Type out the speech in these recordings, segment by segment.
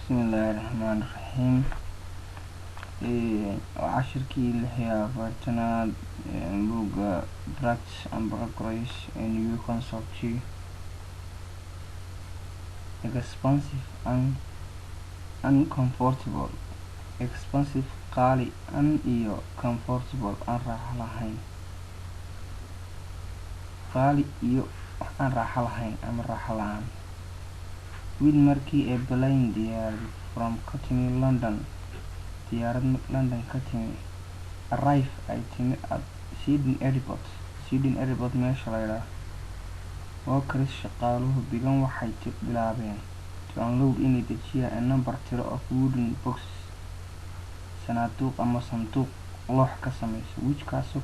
بسم الله الرحمن الرحيم. عشركي اللي هي برتنا بوغا براكتس and progress in new concept expensive and uncomfortable. Expensive قالي an iyo comfortable aan raaxa lahayn. qaali iyo aan raaxa lahayn ama raaxa la'aan. wiil markii ay plane diyaarad from ka timi London diyaarad London ka timi arrive ay timi at Sydney Airport meesha la yidhaahdo. workers shaqaaluhu bigan waxay bilaabeen to unload inay dejiyaan a number tiro of wooden boxes sanduuq ama sanduuq loox ka samaysan which kaasoo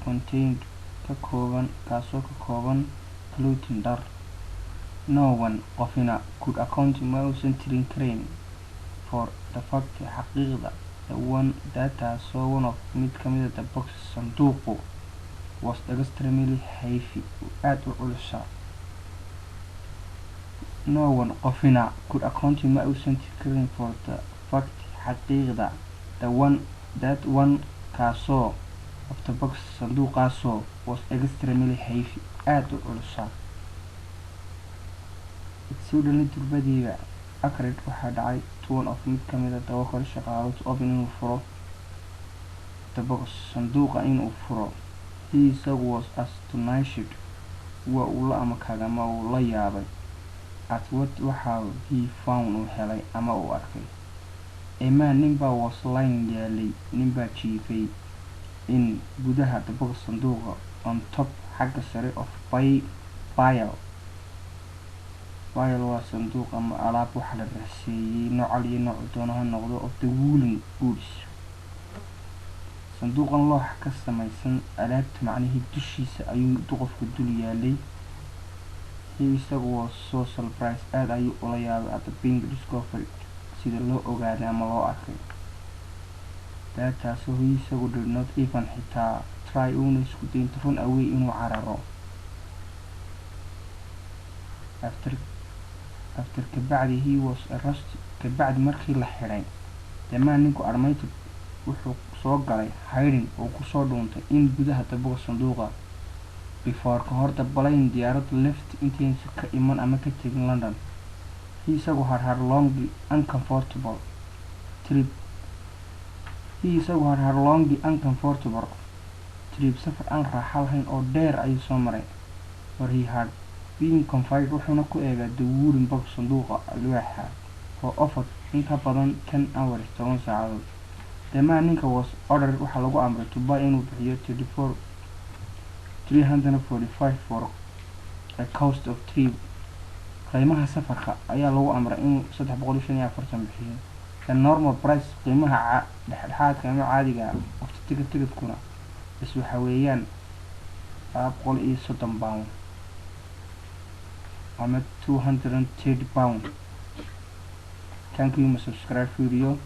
ka kooban clothing dhar. no one qofina could account ma uusan tirin karayn for the fact xaqiiqda taasoo one of mid ka mid the boxes sanduuqu was extremely heavy aad u culus. no one qofina could account ma uusan tirin karayn for the fact xaqiiqda kaasoo of the box sanduuqaasoo was extremely heavy aad u culus. Suddenly turbadiiba Akred waxaa dhacay one of mid ka mid workers shaqaaluhu to open inuu furo the box sanduuqa inuu furo. he isagu was astonished waa uu la amakaagay ama uu la yaabay at what waxa he found uu helay ama uu arkay. a man ninbaa was lying yaalay ninbaa jiifay in gudaha the box sanduuqa on top xagga sare of pile waa sanduuq ama alaab waxa la raseeyay nooc iyo nooc doonaha noqdo of the woolen goods. sanduuqan loox ka samaysan alaabta macnihii dushiisa ayuu qofku dul yaalay. he isagu was so surprised aad ayuu ula yaabay at the being discovered sida loo ogaaday ama loo arkay. taasoo he isagu did not even xitaa try una isku dayin to run away inuu cararo. after kabacdi he was arrested kabacdi markii la xiray the man ninku admitted wuxuu soo galay hiding oo kusoo dhuuntay in gudaha daboqa sanduuqa before ka hor the plane diyaarad left intaysa ka iman ama ka tegin London. he isagu had long uncomfortable trip safar aan raaxa lahayn oo dheer ayuu soo maray. where he had being confined wuxuuna ku eegaa the wooden box sanduuqa alwaaxa for over in ka badan 10 hours 10 saacadood. the man ninka was ordered waxaa lagu amray to buy inuu bixiyo 345 for a cost of trip. qiimaha safarka ayaa lagu amray inuu 345 bixiyo. the normal price qiimaha dhexdhexaadka ama caadiga of the ticket-kuna waxa weeyaan 130 pound ama 230 pound. thank you. subscribe video.